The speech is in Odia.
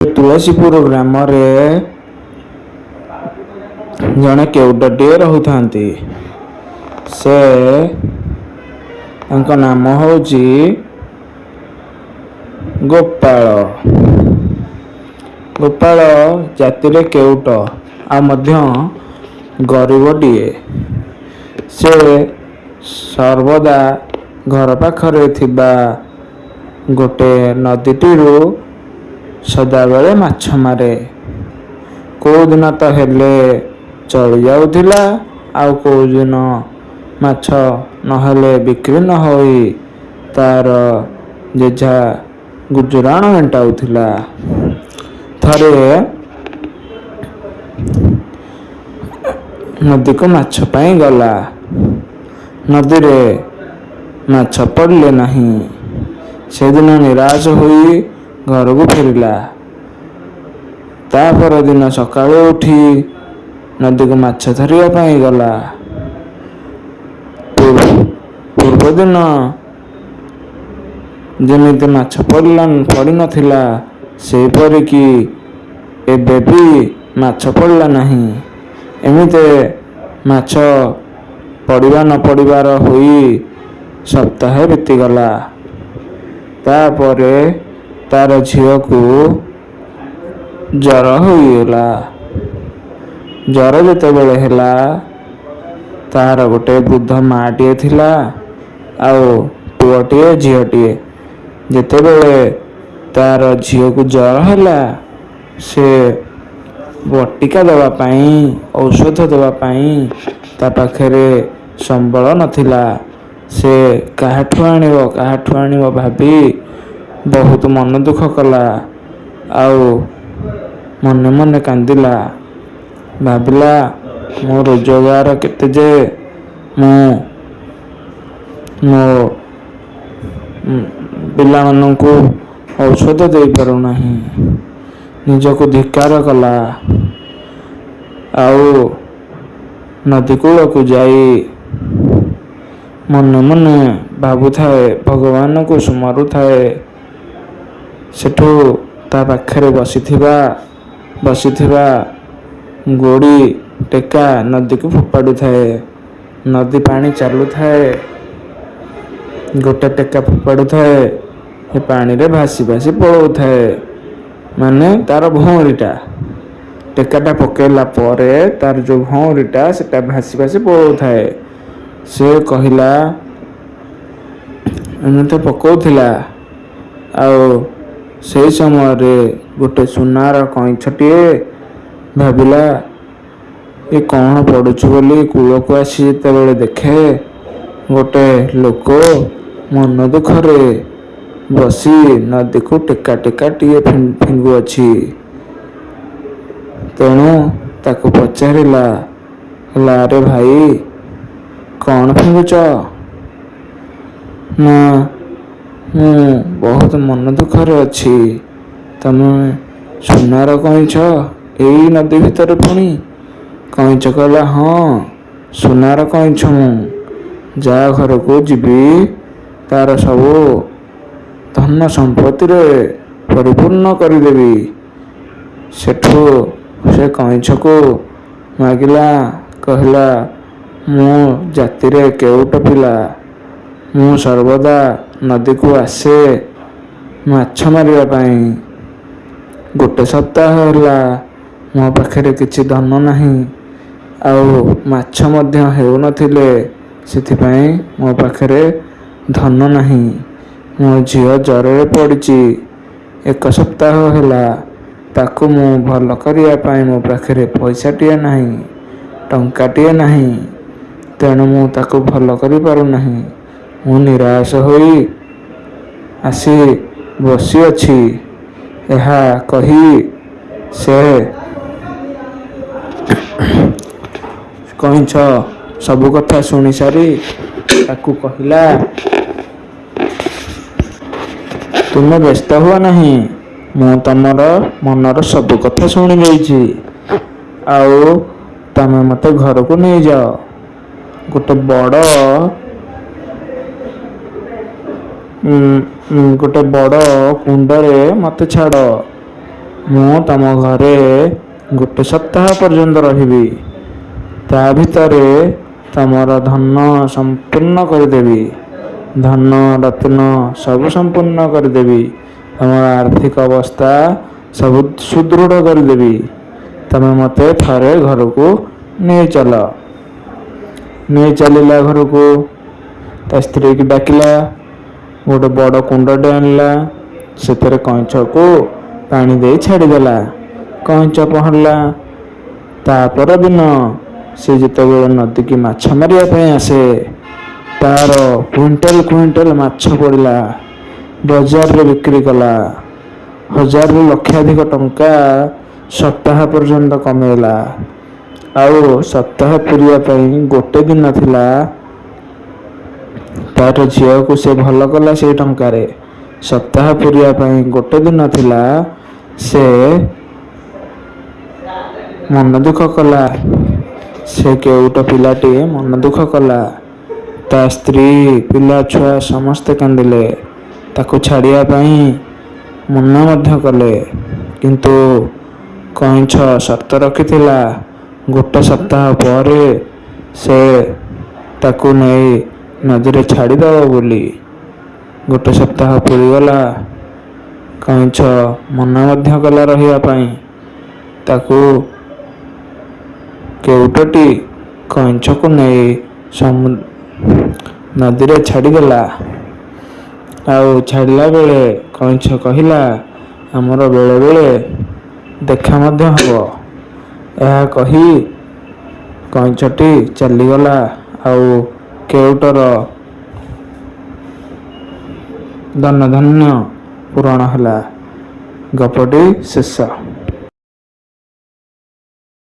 ତୁଳସୀପୁର ଗ୍ରାମରେ ଜଣେ କେଉଟଟିଏ ରହୁଥାନ୍ତି। ତାଙ୍କ ନାମ ହେଉଛି ଗୋପାଳ। ଗୋପାଳ ଜାତିରେ କେଉଟ, ଆଉ ମଧ୍ୟ ଗରିବଟିଏ। ସେ ସର୍ବଦା ଘର ପାଖରେ ଥିବା ଗୋଟେ ନଦୀଟିରୁ ସଦାବେଳେ ମାଛ ମାରେ। କେଉଁ ଦିନ ତ ହେଲେ ଚଳି ଯାଉଥିଲା, ଆଉ କେଉଁ ଦିନ ମାଛ ନହେଲେ ବିକ୍ରି ନ ହୋଇ ତାର ଯେଝା ଗୁଜୁରାଣ ମେଣ୍ଟାଉଥିଲା। ଥରେ ନଦୀକୁ ମାଛ ପାଇଁ ଗଲା। ନଦୀରେ ମାଛ ପଡ଼ିଲେ ନାହିଁ। ସେଦିନ ନିରାଶ ହୋଇ ଘରକୁ ଫେରିଲା। ତା ପରଦିନ ସକାଳୁ ଉଠି ନଦୀକୁ ମାଛ ଧରିବା ପାଇଁ ଗଲା। ପୂର୍ବଦିନ ଯେମିତି ମାଛ ପଡ଼ିନଥିଲା, ସେହିପରିକି ଏବେ ବି ମାଛ ପଡ଼ିଲା ନାହିଁ। ଏମିତି ମାଛ ପଡ଼ିବା ନ ପଡ଼ିବାର ହୋଇ ସପ୍ତାହେ ବିତିଗଲା। ତାପରେ ତାର ଝିଅକୁ ଜ୍ୱର ହୋଇଗଲା। ଜ୍ୱର ଯେତେବେଳେ ହେଲା, ତାହାର ଗୋଟେ ବୃଦ୍ଧ ମାଟିଏ ଥିଲା, ଆଉ ପୁଅଟିଏ ଝିଅଟିଏ। ଯେତେବେଳେ ତାର ଝିଅକୁ ଜ୍ୱର ହେଲା, ସେ ବଟିକା ଦେବା ପାଇଁ, ଔଷଧ ଦେବା ପାଇଁ ତା ପାଖରେ ସମ୍ବଳ ନଥିଲା। ସେ କାହାଠୁ ଆଣିବ ଭାବି ବହୁତ ମନ ଦୁଃଖ କଲା, ଆଉ ମନେ ମନେ କାନ୍ଦିଲା। ଭାବିଲା, ମୋ ରୋଜଗାର କେତେ ଯେ ମୁଁ ମୋ ପିଲାମାନଙ୍କୁ ଔଷଧ ଦେଇପାରୁନାହିଁ। ନିଜକୁ ଧିକ୍କାର କଲା। ଆଉ ନଦୀ କୂଳକୁ ଯାଇ ମନେ ମନେ ଭାବୁଥାଏ, ଭଗବାନଙ୍କୁ ସୁମରୁଥାଏ। ସେଠୁ ତା ପାଖରେ ବସିଥିବା ଗୋଡ଼ି ଟେକା ନଦୀକୁ ଫୋପାଡ଼ୁଥାଏ। ନଦୀ ପାଣି ଚାଲୁଥାଏ। ଗୋଟେ ଟେକା ଫୋପାଡ଼ୁଥାଏ, ସେ ପାଣିରେ ଭାସି ଭାସି ପଳାଉଥାଏ। ମାନେ ତାର ଭଉଁରୀଟା, ଟେକାଟା ପକାଇଲା ପରେ ତାର ଯେଉଁ ଭଉଁରୀଟା, ସେଟା ଭାସି ଭାସି ପଳାଉଥାଏ। ସେ କହିଲା, ଏମିତି ପକାଉଥିଲା। ଆଉ ସେହି ସମୟରେ ଗୋଟେ ସୁନାର କଇଁଛଟିଏ ଭାବିଲା, ଏ କ'ଣ ପଡ଼ୁଛୁ ବୋଲି କୂଳକୁ ଆସି ଯେତେବେଳେ ଦେଖେ, ଗୋଟେ ଲୋକ ମନ ଦୁଃଖରେ ବସି ନଦୀକୁ ଟେକାଟିଏ ଫିଙ୍ଗୁଅଛି। ତେଣୁ ତାକୁ ପଚାରିଲା, ଆରେ ଭାଇ, କ'ଣ ଫିଙ୍ଗୁଛ? ନା, ମୁଁ ବହୁତ ମନ ଦୁଃଖରେ ଅଛି। ତମେ ସୁନାର କଇଁଛ, ଏଇ ନଦୀ ଭିତରେ ପୁଣି? କଇଁଛ କହିଲା, ହଁ, ସୁନାର କଇଁଛ ମୁଁ। ଯାହା ଘରକୁ ଯିବି, ତାର ସବୁ ଧନ ସମ୍ପତ୍ତିରେ ପରିପୂର୍ଣ୍ଣ କରିଦେବି। ସେଠୁ ସେ କଇଁଛକୁ ମାଗିଲା, କହିଲା, ମୁଁ ଜାତିରେ କେଉଟ ପିଲା। ମୁଁ ସର୍ବଦା ନଦୀକୁ ଆସେ ମାଛ ମାରିବା ପାଇଁ। ଗୋଟେ ସପ୍ତାହ ହେଲା ମୋ ପାଖରେ କିଛି ଧନ ନାହିଁ, ଆଉ ମାଛ ମଧ୍ୟ ହେଉନଥିଲେ। ସେଥିପାଇଁ ମୋ ପାଖରେ ଧନ ନାହିଁ। ମୋ ଝିଅ ଜ୍ୱରରେ ପଡ଼ିଛି। 1 ସପ୍ତାହ ହେଲା। ତାକୁ ମୁଁ ଭଲ କରିବା ପାଇଁ ମୋ ପାଖରେ ପଇସାଟିଏ ନାହିଁ, ଟଙ୍କାଟିଏ ନାହିଁ। ତେଣୁ ମୁଁ ତାକୁ ଭଲ କରିପାରୁନାହିଁ। ମୁଁ ନିରାଶ ହୋଇ ଆସି ବସିଅଛି। ଏହା କହି ସେ କଇଁଛ ସବୁ କଥା ଶୁଣିସାରି ତାକୁ କହିଲା, ତୁମେ ବ୍ୟସ୍ତ ହୁଅ ନାହିଁ। ମୁଁ ତମର ମନର ସବୁ କଥା ଶୁଣିଯାଇଛି। ଆଉ ତମେ ମୋତେ ଘରକୁ ନେଇଯାଅ। ଗୋଟେ ବଡ଼ କୁଣ୍ଡରେ ମୋତେ ଛାଡ଼। ମୁଁ ତମ ଘରେ ଗୋଟେ ସପ୍ତାହ ପର୍ଯ୍ୟନ୍ତ ରହିବି। ତା ଭିତରେ ତମର ଧନ ସମ୍ପୂର୍ଣ୍ଣ କରିଦେବି। ଧନ ରତ୍ନ ସବୁ ସମ୍ପୂର୍ଣ୍ଣ କରିଦେବି। ତମର ଆର୍ଥିକ ଅବସ୍ଥା ସବୁ ସୁଦୃଢ଼ କରିଦେବି। ତମେ ମୋତେ ଥରେ ଘରକୁ ନେଇ ଚାଲ। ନେଇ ଚାଲିଲା ଘରକୁ। ତା ସ୍ତ୍ରୀକି ଡାକିଲା। ଗୋଟେ ବଡ଼ କୁଣ୍ଡଟେ ଆଣିଲା। ସେଥିରେ କଇଁଛକୁ ପାଣି ଦେଇ ଛାଡ଼ିଦେଲା। କଇଁଛ ପହଁରିଲା। ତା ପରଦିନ ସେ ଯେତେବେଳେ ନଦୀକି ମାଛ ମାରିବା ପାଇଁ ଆସେ, ତାର କୁଇଣ୍ଟାଲ କୁଇଣ୍ଟାଲ ମାଛ ପଡ଼ିଲା। ବଜାରରେ ବିକ୍ରି କଲା। ହଜାରରୁ ଲକ୍ଷାଧିକ ଟଙ୍କା ସପ୍ତାହ ପର୍ଯ୍ୟନ୍ତ କମେଇଲା। ଆଉ ସପ୍ତାହ ପୁରିବା ପାଇଁ ଗୋଟେ ଦିନ ଥିଲା। ତାର ଝିଅକୁ ସେ ଭଲ କଲା ସେଇ ଟଙ୍କାରେ। ସପ୍ତାହ ପୁରିବା ପାଇଁ ଗୋଟେ ଦିନ ଥିଲା। ସେ ମନ ଦୁଃଖ କଲା। ସେ କେଉଟ ପିଲାଟିଏ ମନ ଦୁଃଖ କଲା। ତା ସ୍ତ୍ରୀ ପିଲା ଛୁଆ ସମସ୍ତେ କାନ୍ଦିଲେ। ତାକୁ ଛାଡ଼ିବା ପାଇଁ ମନା ମଧ୍ୟ କଲେ। କିନ୍ତୁ କଇଁଛ ସର୍ତ୍ତ ରଖିଥିଲା। ଗୋଟେ ସପ୍ତାହ ପରେ ସେ ତାକୁ ନେଇ ନଦୀରେ ଛାଡ଼ିଦେବ ବୋଲି। ଗୋଟେ ସପ୍ତାହ ପୁରିଗଲା। କଇଁଛ ମନା ମଧ୍ୟ କଲା ରହିବା ପାଇଁ। ତାକୁ କେଉଟଟି କଇଁଛକୁ ନେଇ ନଦୀରେ ଛାଡ଼ିଦେଲା। ଆଉ ଛାଡ଼ିଲା ବେଳେ କଇଁଛ କହିଲା, ଆମର ବେଳେ ବେଳେ ଦେଖା ମଧ୍ୟ ହେବ। ଏହା କହି କଇଁଛଟି ଚାଲିଗଲା। ଆଉ କେଉଟର ଧନ ଧାନ୍ୟ ପୂରଣ ହେଲା। ଗପଟି ଶେଷ।